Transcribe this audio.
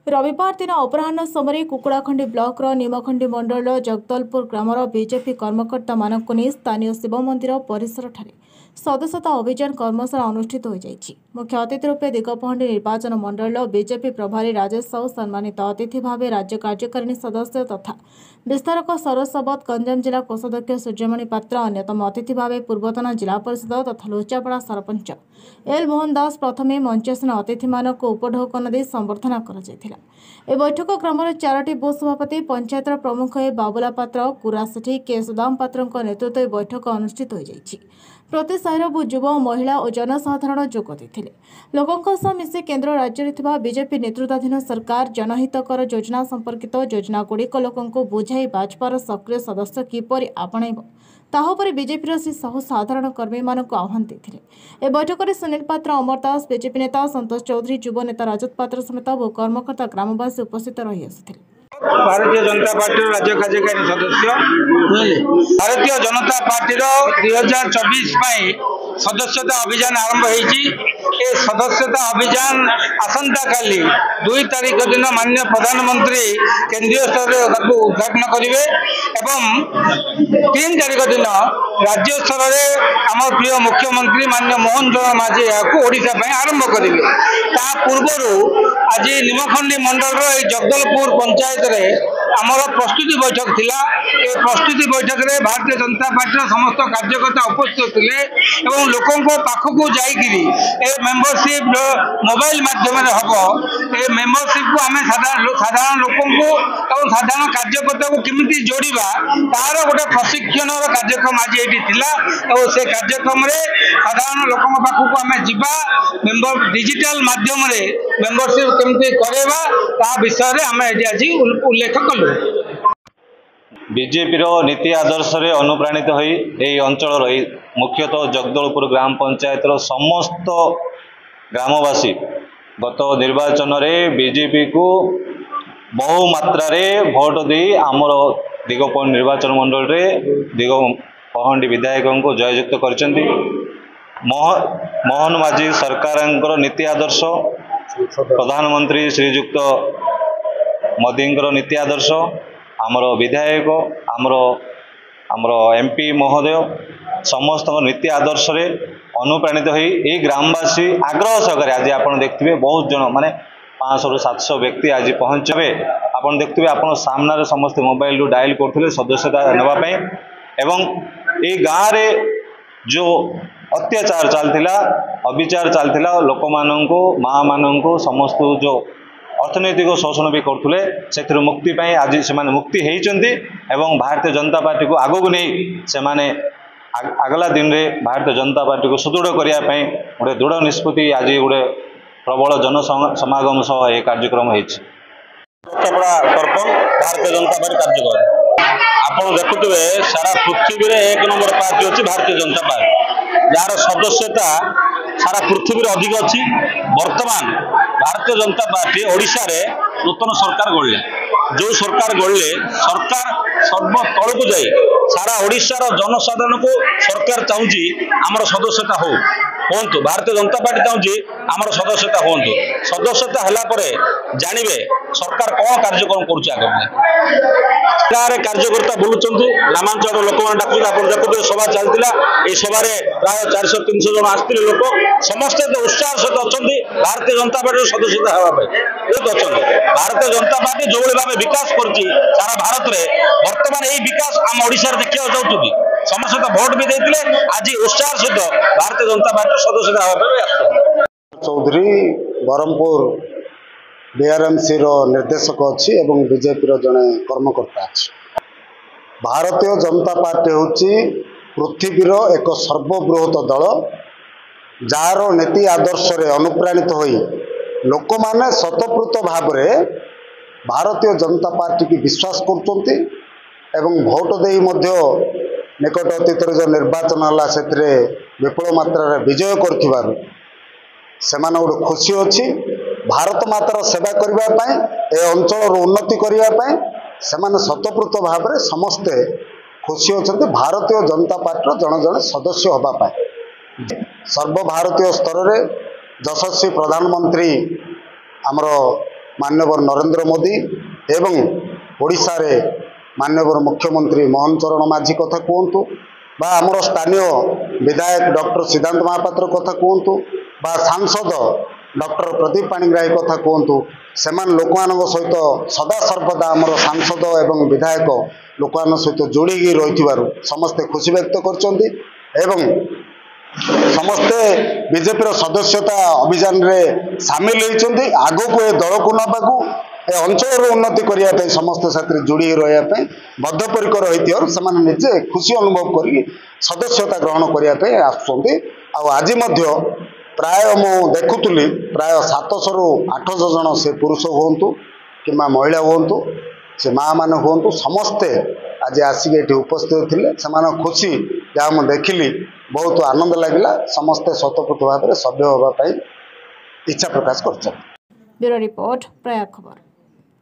रविवार दिन अपराह्न समय कुकुड़ाखंडी ब्लॉक निमखंडी मंडल जगदलपुर ग्रामर बीजेपी कर्मकर्ता मानक नहीं स्थानीय शिव मंदिर परिसर सदस्यता अभियान कर्मशाला अनुष्ठित हो जाइछि। मुख्य अतिथि रूपे दिगपहंडी निर्वाचन मंडल बीजेपी प्रभारी राजेश साहू सम्मानित अतिथि भाव राज्य कार्यकारिणी सदस्य तथा विस्तारक सरोज सबत गंजाम जिला कोषाध्यक्ष सूर्यमणि पात्र अन्यतम अतिथि भाव पूर्वतन जिला परिषद तथा लोचापड़ा सरपंच एल मोहन दास प्रथमे मंचासीन अतिथि मानक उपढौकन दे संबर्धना कर बैठक ग्राम 4टी बूथ सभापति पंचायतर प्रमुख ए बाबुला पात्र कुरा सेठी के सुदाम पात्र नेतृत्व बैठक अनुष्ठित हो जाइछि। प्रति साहिर युव महिला और जनसाधारण जोग देथिले। लोकंक सह मिसी केन्द्र राज्य बीजेपी नेतृत्वाधीन सरकार जनहितकर योजना संपर्कित योजना गुड़िक लोकंक बुझाई भाजपार सक्रिय सदस्य किपरि आपणाइब ताहापर बीजेपी श्री साहू साधारण कर्मी मानक आह्वान देथिले। ए बैठक में सुनील पात्र अमर दास बीजेपी नेता संतोष चौधरी युव नेता राजत पात्र समेत बहु कर्मकर्ता ग्रामवासी उपस्थित रही आसुथिले। भारतीय जनता पार्टी राज्य कार्यकारी सदस्य भारतीय जनता पार्टी 2024 सदस्यता अभियान आरंभ होती। सदस्यता अभियान आसंता काली 2 तारीख दिन माननीय प्रधानमंत्री केंद्रीय स्तर में उद्घाटन करेंगे एवं 3 तारीख दिन राज्य स्तर में आम प्रिय मुख्यमंत्री माननीय मोहन चरण माझी ओडिशा आरंभ करेंगे। ता पूर्व आज निमखंडी मंडल जगदलपुर पंचायत आमर प्रस्तुति बैठक थिला। ए प्रस्तुति बैठक में भारतीय जनता पार्टी समस्त कार्यकर्ता उपस्थित थे और लोकों पाखक जाइकिरी ए मेंबरशिप मोबाइल माध्यम हम ए मेंबरशिप को आम साधारण लोकों और साधारण कार्यकर्ता को केमिति जोड़िबा तार गोटे प्रशिक्षण कार्यक्रम आज ये थिला और से कार्यक्रम रे साधारण लोकों पाखक आम जीवा मेंबर डिजिटल माध्यम रे मेंबरशिप केमिति करेबा ता विषय आम आज उल्लेख कलु। बीजेपी नीति आदर्श रे अनुप्राणित होई एई अंचल मुख्यतः जगदलपुर ग्राम पंचायत समस्त ग्रामवासी गत निर्वाचन रे बीजेपी को बहु मात्रा रे भोट दे आमर दिगपहंडी निर्वाचन मंडल रे दिगपहंडी विधायक को जययुक्त करचंती। मोहन माझी सरकार नीति आदर्श प्रधानमंत्री श्रीयुक्त मोदी नीति आदर्श आमर विधायक आमर एमपी महोदय समस्त नीति आदर्श रे अनुप्राणित होई ए ग्रामवासी आग्रह सहकारे आज आप देखते बहुत जन माने 500 ରୁ 700 व्यक्ति आज पहुंचे। आप देखते आप सामने समस्त मोबाइल डायल करते सदस्यता नापी एवं ए गाँव रे जो अत्याचार चलता अविचार चलता लोक मानू माँ मानू समस्त जो अर्थनैतिक शोषण भी करते से मुक्ति आज से मुक्ति होती एवं भारतीय जनता पार्टी को आगू नहीं से आगला दिन में भारतीय जनता पार्टी को सुदृढ़ करने गोटे दृढ़ निष्पत्ति आज गोटे प्रबल जन समागम सह यह कार्यक्रम होती। भारतीय जनता पार्टी कार्यक्रम आप देखुए सारा पृथ्वी में 1 नंबर पार्टी अच्छी भारतीय जनता पार्टी जार सदस्यता सारा पृथ्वी अधिक अच्छी। वर्तमान भारतीय जनता पार्टी ओडिशा रे नूतन सरकार गढ़ले जो सरकार गढ़ले सरकार सर्व तल को जाए सारा ओडिशा रो जनसाधारण को सरकार चाहूँगी आमर सदस्यता हो भारतीय जनता पार्टी चाहूँगी आमर सदस्यता हूँ सदस्यता है जानवे सरकार कौन कार्यक्रम कर कार्यकर्ता बुलूं ग्रामांचल लोक मैंने डाकुचे आप देखते सभा चलता ये सभा प्राय 400-300 जन आसते लोक समस्ते उत्साह सहित अच्छा भारतीय जनता पार्टी सदस्यता हाँपाई अच्छा भारतीय जनता पार्टी जो भाव विकास कर सारा भारत में बर्तमान यही विकास आम ओडिशा देखा चाहते समस्त भोट भी देते आज उत्साह सहित भारतीय जनता पार्टी सदस्यता हाँपाई चौधरी बरमपुर बीआरएमसी निर्देशक अच्छी एवं बीजेपी जड़े कर्मकर्ता अच्छी। भारतीय जनता पार्टी हूँ पृथ्वीर एक सर्वबृहत दल जार नीति आदर्श रे अनुप्राणित होई लोक माने स्वतःपूत भाव में भारतीय जनता पार्टी की विश्वास करचंती एवं भोट देई मध्य निकट अतीत जो निर्वाचन है से विपुल मात्रा विजय कर गोटे खुशी अच्छी। भारत मातार सेवा करने ए अंचल उन्नति करने से स्वतःपूत भाव में समस्ते खुशी अच्छा भारतीय जनता पार्टी जन जन सदस्य होगापाई सर्वभारतीय स्तर में यशस्वी प्रधानमंत्री आमर माननीय नरेंद्र मोदी एवं ओडिशा रे माननीय मुख्यमंत्री मोहन चरण माझी कथा कहतु बा आमर स्थानीय विधायक डॉक्टर सिद्धांत महापात्र कथा कहतु बा सांसद डॉक्टर प्रदीप पाणिग्राही कथा कहतु से लोक सहित सदा सर्वदा आमर सांसद एवं विधायक लोक सहित जोड़ी रही समस्ते खुशी व्यक्त कर समस्ते बीजेपी सदस्यता अभियान रे सामिल होती आग को ए दल को नवाकू ए अंचल उन्नति करने समस्त साथी जोड़ी रहा बद्धपरिकर होती से निजे खुशी अनुभव कर सदस्यता ग्रहण करने आसुँच आज प्राय मु देखुली प्राय 700 ରୁ 800 जन से पुरुष हूँ कि महिला हूँ से माँ मैंने हूँ समस्ते आज आसिक ये उपस्थित थे से खुशी जहाँ मुझे देखिली बहुत आनंद लगे समस्ते स्वतःपूर्त भाव में सभ्य होगापी इच्छा प्रकाश कर। ब्यूरो रिपोर्ट प्रयाग खबर।